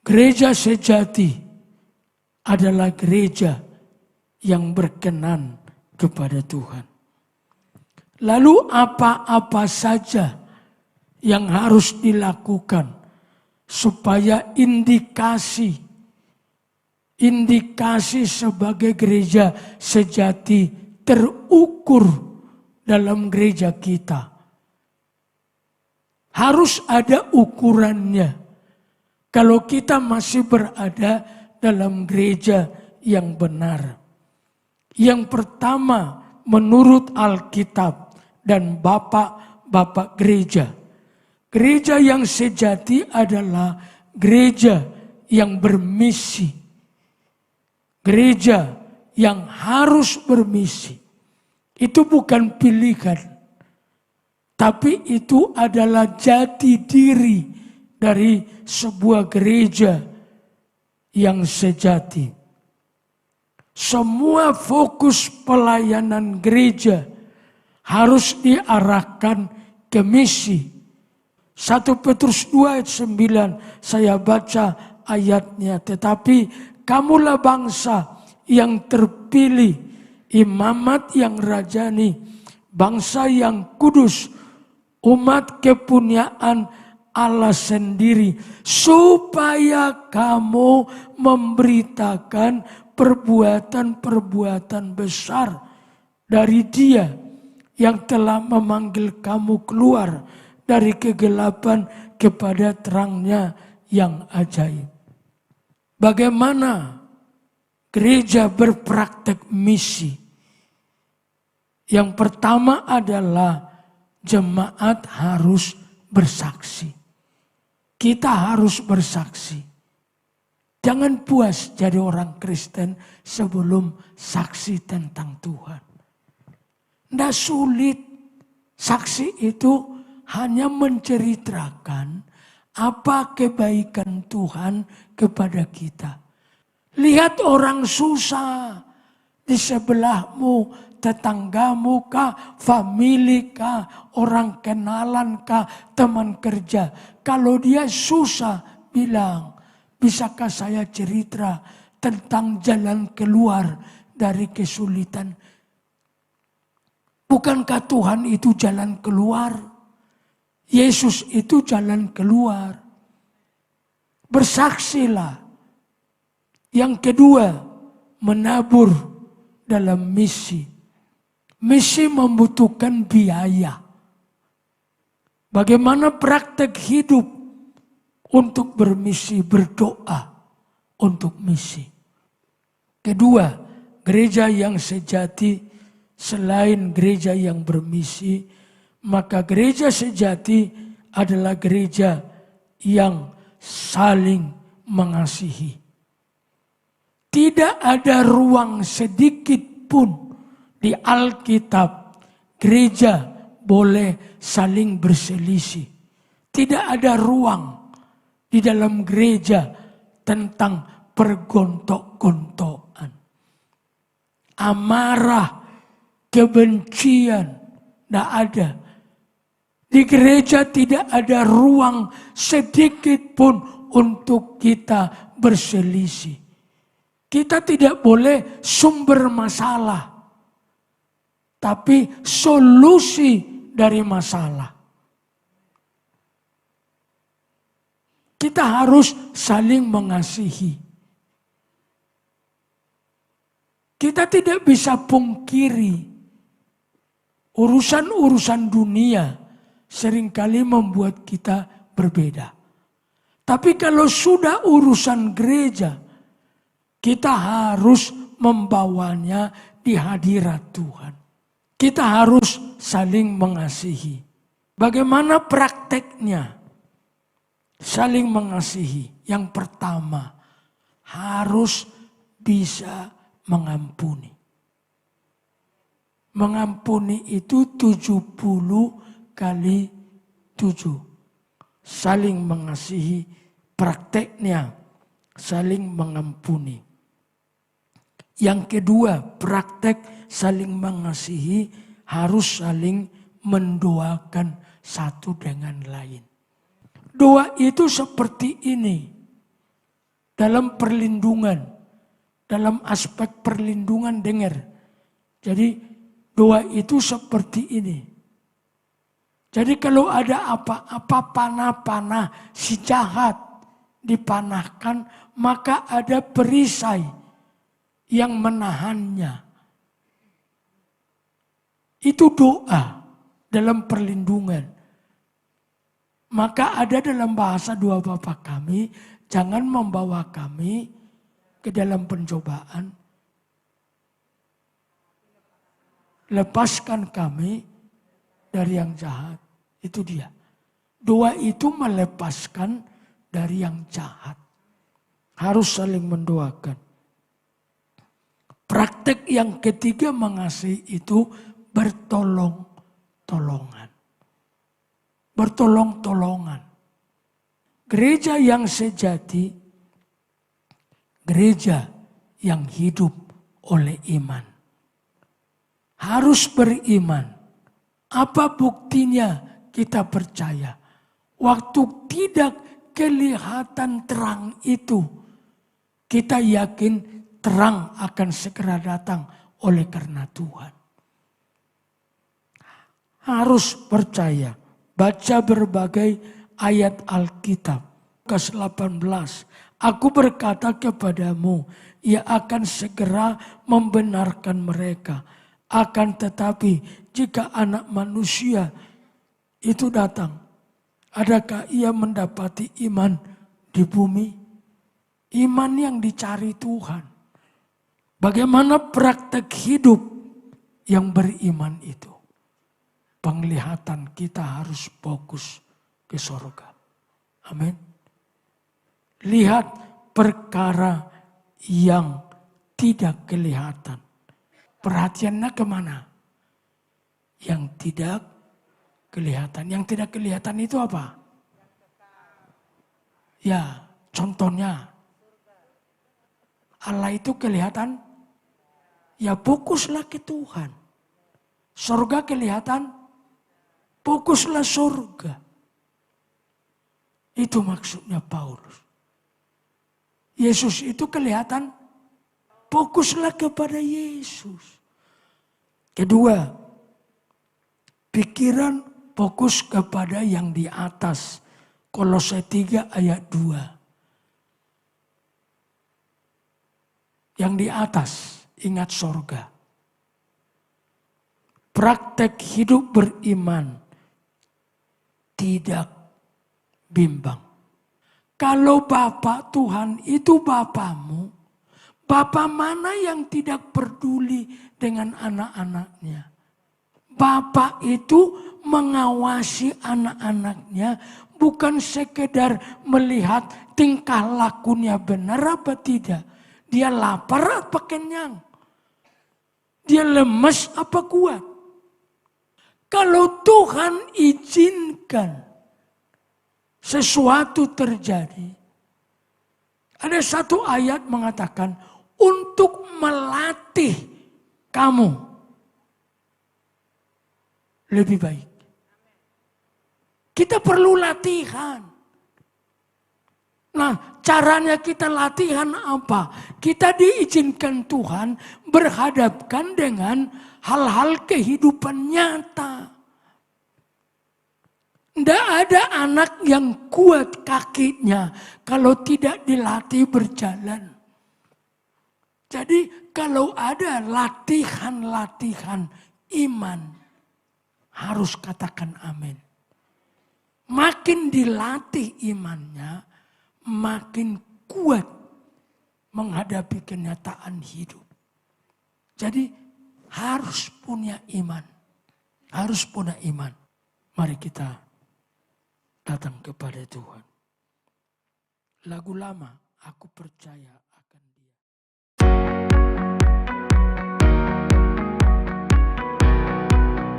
Gereja sejati adalah gereja yang berkenan kepada Tuhan. Lalu apa-apa saja yang harus dilakukan supaya indikasi sebagai gereja sejati terukur dalam gereja kita. Harus ada ukurannya. Kalau kita masih berada dalam gereja yang benar. Yang pertama, menurut Alkitab dan bapak-bapak gereja. Gereja yang sejati adalah gereja yang bermisi. Gereja yang harus bermisi. Itu bukan pilihan. Tapi itu adalah jati diri dari sebuah gereja yang sejati. Semua fokus pelayanan gereja harus diarahkan ke misi. 1 Petrus 2 ayat 9 saya baca ayatnya. Tetapi kamulah bangsa yang terpilih, imamat yang rajani, bangsa yang kudus, umat kepunyaan Allah sendiri, supaya kamu memberitakan perbuatan-perbuatan besar dari Dia yang telah memanggil kamu keluar dari kegelapan kepada terangnya yang ajaib. Bagaimana gereja berpraktek misi? Yang pertama adalah jemaat harus bersaksi. Kita harus bersaksi. Jangan puas jadi orang Kristen sebelum saksi tentang Tuhan. Tidak sulit. Saksi itu hanya menceritakan apa kebaikan Tuhan kepada kita. Lihat orang susah di sebelahmu, tetanggamu kah, famili kah, orang kenalan kah, teman kerja. Kalau dia susah, bilang, bisakah saya cerita tentang jalan keluar dari kesulitan? Bukankah Tuhan itu jalan keluar? Yesus itu jalan keluar. Bersaksilah. Yang kedua, menabur dalam misi. Misi membutuhkan biaya. Bagaimana praktek hidup untuk bermisi, berdoa untuk misi. Kedua, gereja yang sejati selain gereja yang bermisi, maka gereja sejati adalah gereja yang saling mengasihi. Tidak ada ruang sedikit pun di Alkitab gereja boleh saling berselisih. Tidak ada ruang di dalam gereja tentang pergontok-gontokan. Amarah, kebencian, tidak ada. Di gereja tidak ada ruang sedikit pun untuk kita berselisih. Kita tidak boleh sumber masalah, tapi solusi dari masalah. Kita harus saling mengasihi. Kita tidak bisa pungkiri urusan-urusan dunia seringkali membuat kita berbeda. Tapi kalau sudah urusan gereja, kita harus membawanya di hadirat Tuhan. Kita harus saling mengasihi. Bagaimana prakteknya? Saling mengasihi. Yang pertama, harus bisa mengampuni. Mengampuni itu 70 kali 7. Saling mengasihi, prakteknya saling mengampuni. Yang kedua, praktek saling mengasihi harus saling mendoakan satu dengan lain. Doa itu seperti ini. dalam perlindungan, dalam aspek perlindungan dengar. Jadi doa itu seperti ini. Jadi kalau ada apa-apa panah-panah si jahat dipanahkan, maka ada perisai yang menahannya. Itu doa dalam perlindungan. Maka ada dalam bahasa doa Bapa kami, jangan membawa kami ke dalam pencobaan. Lepaskan kami dari yang jahat. Itu dia. Doa itu melepaskan dari yang jahat. Harus saling mendoakan. Praktek yang ketiga mengasihi itu bertolong-tolongan. Bertolong-tolongan. Gereja yang sejati, gereja yang hidup oleh iman. Harus beriman. Apa buktinya kita percaya? Waktu tidak kelihatan terang itu, kita yakin terang akan segera datang oleh karena Tuhan. Harus percaya. Baca berbagai ayat Alkitab. Lukas 18. Aku berkata kepadamu, ia akan segera membenarkan mereka. Akan tetapi jika anak manusia itu datang, adakah ia mendapati iman di bumi? Iman yang dicari Tuhan. Bagaimana praktek hidup yang beriman itu? Penglihatan kita harus fokus ke surga. Amin. Lihat perkara yang tidak kelihatan. Perhatiannya kemana? Yang tidak kelihatan. Yang tidak kelihatan itu apa? Ya, contohnya. Allah itu kelihatan. Ya fokuslah ke Tuhan. Surga kelihatan. Fokuslah surga. Itu maksudnya Paulus. Yesus itu kelihatan. Fokuslah kepada Yesus. Kedua, pikiran fokus kepada yang di atas. Kolose 3 ayat 2. Yang di atas, ingat surga. Praktek hidup beriman tidak bimbang. Kalau Bapa Tuhan itu Bapamu, Bapa mana yang tidak peduli dengan anak-anaknya? Bapa itu mengawasi anak-anaknya bukan sekedar melihat tingkah lakunya benar apa tidak. Dia lapar apa kenyang? Dia lemas apa kuat? Kalau Tuhan izinkan sesuatu terjadi. Ada satu ayat mengatakan untuk melatih kamu lebih baik. Kita perlu latihan. Nah, caranya kita latihan apa? Kita diizinkan Tuhan berhadapkan dengan hal-hal kehidupan nyata. Tidak ada anak yang kuat kakinya kalau tidak dilatih berjalan. Jadi kalau ada latihan-latihan iman, harus katakan amin. Makin dilatih imannya, makin kuat menghadapi kenyataan hidup. Jadi harus punya iman. Harus punya iman. Mari kita datang kepada Tuhan. Lagu lama, aku percaya